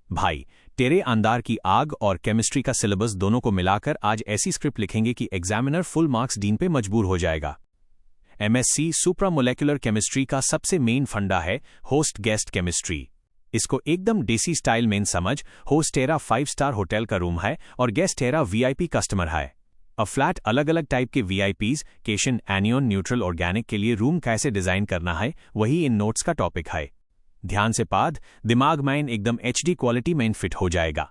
भाई, तेरे अंदार की आग और केमिस्ट्री का सिलेबस दोनों को मिलाकर आज ऐसी स्क्रिप्ट लिखेंगे कि एग्जामिनर फुल मार्क्स डीन पे मजबूर हो जाएगा। एमएससी सुप्रामोलेकुलर केमिस्ट्री का सबसे मेन फंडा है होस्ट गेस्ट केमिस्ट्री। इसको एकदम देसी स्टाइल में समझ। होस्ट तेरा 5 स्टार होटल का रूम है और गेस्ट तेरा वीआईपी कस्टमर है। अब फ्लैट अलग अलग टाइप के वीआईपीज केशन एनियन न्यूट्रल ऑर्गेनिक के लिए रूम कैसे डिजाइन करना है वही इन नोट्स का टॉपिक है। ध्यान से पाद, दिमाग में एकदम एचडी क्वालिटी में फिट हो जाएगा।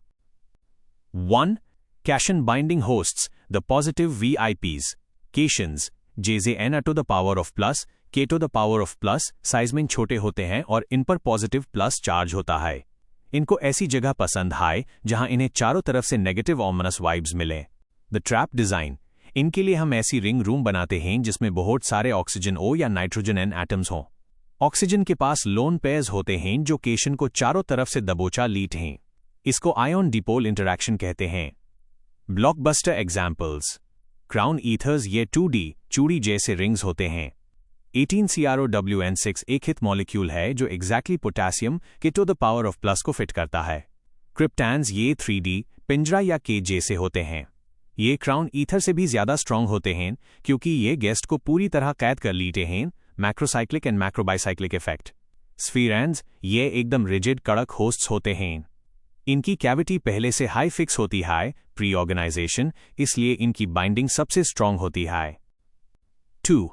1. Cation binding hosts the positive VIPs cations J J N to the power of plus K to the power of plus size में छोटे होते हैं और इन पर पॉजिटिव प्लस चार्ज होता है। इनको ऐसी जगह पसंद है जहां इन्हें चारों तरफ से नेगेटिव ऑमनस वाइब्स मिले। द ट्रैप डिजाइन, इनके लिए हम ऐसी रिंग रूम बनाते हैं जिसमें बहुत सारे ऑक्सीजन ओ या नाइट्रोजन एन एटम्स हों। ऑक्सीजन के पास लोन पेयर्स होते हैं जो केशन को चारों तरफ से दबोचा लीट हैं। इसको आयन डिपोल इंटरैक्शन कहते हैं। ब्लॉकबस्टर एग्जाम्पल्स, क्राउन ईथर्स ये 2D चूड़ी जैसे रिंग्स होते हैं। 18CrOWN6 एक हित मॉलिक्यूल है जो एग्जैक्टली पोटेशियम के to the power of plus को फिट करता है। क्रिप्टैंस ये 3D पिंजरा या केज जैसे होते हैं। ये क्राउन ईथर से भी ज्यादा स्ट्रांग होते हैं क्योंकि ये गेस्ट को पूरी तरह कैद कर लेते हैं। Macrocyclic and macrobicyclic effect. Spherands ये एकदम रिजिड कड़क होस्ट्स होते हैं। इनकी कैविटी पहले से हाई फिक्स होती है प्री ऑर्गेनाइजेशन, इसलिए इनकी बाइंडिंग सबसे स्ट्रांग होती है। 2.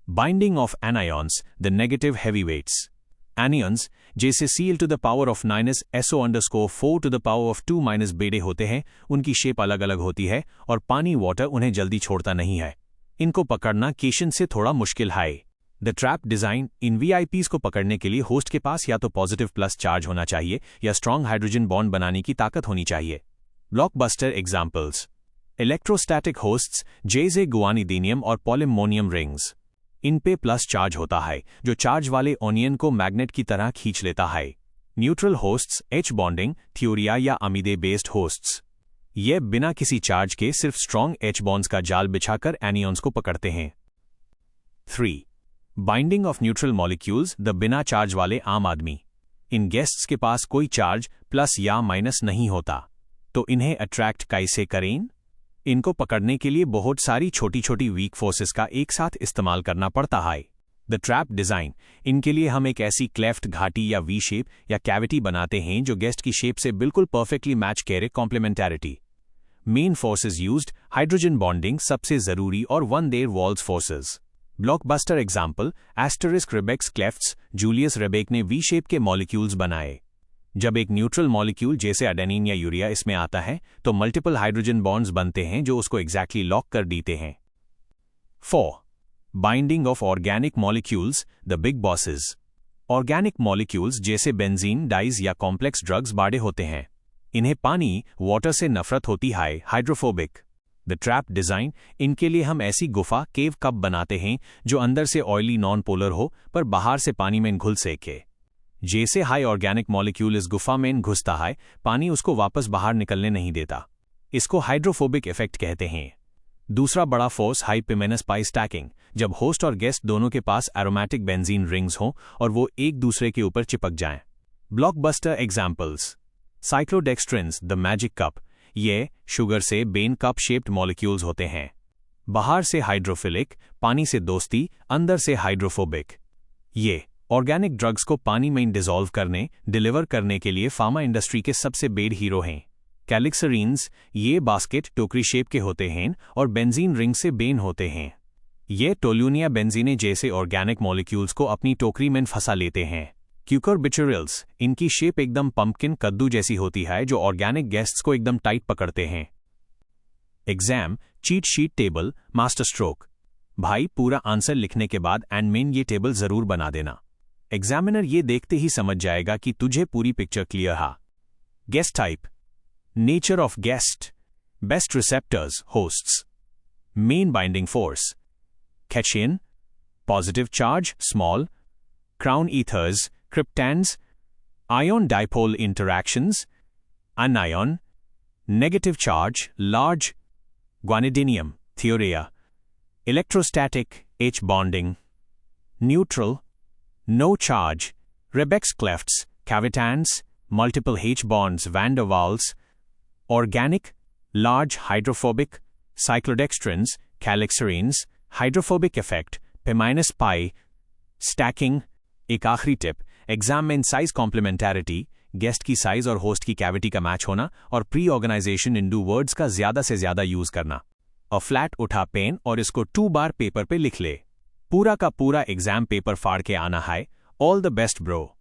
Binding of anions the negative heavyweights anions जैसे Cl to the power of -SO_4 to the power of 2 बेडे होते हैं। उनकी शेप अलग अलग होती है और पानी वाटर उन्हें जल्दी छोड़ता नहीं है। इनको पकड़ना केशन से थोड़ा मुश्किल है। The trap design, in VIPs को पकड़ने के लिए होस्ट के पास या तो पॉजिटिव प्लस चार्ज होना चाहिए या स्ट्रांग हाइड्रोजन बॉन्ड बनाने की ताकत होनी चाहिए। ब्लॉकबस्टर एग्जाम्पल्स, इलेक्ट्रोस्टैटिक होस्ट्स जैसे गुआनिडीनियम और पॉलिमोनियम रिंग्स। इन पे प्लस चार्ज होता है जो चार्ज वाले ओनियन को मैग्नेट की तरह खींच लेता है। न्यूट्रल होस्ट्स एच बॉन्डिंग थियोरिया या अमीदे बेस्ड होस्ट्स। ये बिना किसी चार्ज के सिर्फ स्ट्रांग एच बॉन्ड्स का जाल बिछाकर एनियंस को पकड़ते हैं। 3. Binding of neutral molecules the बिना चार्ज वाले आम आदमी। इन गेस्ट्स के पास कोई चार्ज प्लस या माइनस नहीं होता, तो इन्हें अट्रैक्ट कैसे करें? इनको पकड़ने के लिए बहुत सारी छोटी छोटी वीक फोर्सेस का एक साथ इस्तेमाल करना पड़ता है। द ट्रैप डिजाइन, इनके लिए हम एक ऐसी क्लेफ्ट घाटी या वी शेप या कैविटी बनाते हैं जो गेस्ट की शेप से बिल्कुल परफेक्टली मैच करे complementarity. Main forces used hydrogen bonding सबसे जरूरी और van der Waals forces. Blockbuster example, asterisk Rebek's clefts Julius Rebek ने वी शेप के मॉलिक्यूल्स बनाए। जब एक न्यूट्रल मॉलिक्यूल जैसे एडेनिन या यूरिया इसमें आता है तो मल्टीपल हाइड्रोजन बॉन्ड्स बनते हैं जो उसको एग्जैक्टली लॉक कर देते हैं। 4. Binding of organic molecules the big bosses. Organic molecules जैसे बेंजीन डाइज या कॉम्प्लेक्स ड्रग्स बड़े होते हैं। इन्हें पानी वाटर से नफरत होती है, हाइड्रोफोबिक। द ट्रैप डिजाइन, इनके लिए हम ऐसी गुफा केव कप बनाते हैं जो अंदर से ऑयली नॉन पोलर हो पर बाहर से पानी में घुल सके। जैसे हाई ऑर्गेनिक मॉलिक्यूल इस गुफा में घुसता है, पानी उसको वापस बाहर निकलने नहीं देता। इसको हाइड्रोफोबिक इफेक्ट कहते हैं। दूसरा बड़ा फोर्स हाइपेमेनस पाई स्टैकिंग, जब होस्ट और गेस्ट दोनों के पास एरोमेटिक बेंजीन रिंग्स हों और वो एक दूसरे के ऊपर चिपक जाएं। Blockbuster examples, cyclodextrins the magic cup, ये शुगर से बेन कप शेप्ड मॉलिक्यूल्स होते हैं। बाहर से हाइड्रोफिलिक, पानी से दोस्ती, अंदर से हाइड्रोफोबिक। ये ऑर्गेनिक ड्रग्स को पानी में डिसॉल्व करने डिलीवर करने के लिए फार्मा इंडस्ट्री के सबसे बेड हीरो हैं। कैलिक्सरीन्स, ये बास्केट टोकरी शेप के होते हैं और बेंजीन रिंग से बेन होते हैं। ये टोल्यूनिया बेंजीने जैसे ऑर्गेनिक मॉलिक्यूल्स को अपनी टोकरी में फंसा लेते हैं। क्यूकरबिचुरल्स, इनकी शेप एकदम पंपकिन कद्दू जैसी होती है जो ऑर्गेनिक गेस्ट्स को एकदम टाइट पकड़ते हैं। Exam cheat sheet table master stroke. भाई, पूरा आंसर लिखने के बाद एंड मेन ये टेबल जरूर बना देना। एग्जामिनर ये देखते ही समझ जाएगा कि तुझे पूरी पिक्चर क्लियर है। Guest type, nature of guest, best receptors hosts, main binding force cation, positive charge small, crown ethers cryptands, ion dipole interactions anion, negative charge large, guanidinium thiourea, electrostatic H bonding, neutral, no charge, Rebeck's clefts, cavitans, multiple H bonds, van der Waals, organic, large hydrophobic, cyclodextrins, calixarenes, hydrophobic effect, P-pi, stacking। एक आखिरी tip, exam में size कॉम्प्लीमेंटैरिटी, guest की size और host की cavity का match होना और pre organisation इन 2 words का ज्यादा से ज्यादा यूज करना। और फ्लैट उठा पेन और इसको 2 बार पेपर पे लिख ले। पूरा का पूरा एग्जाम पेपर फाड़ के आना है। All the best bro.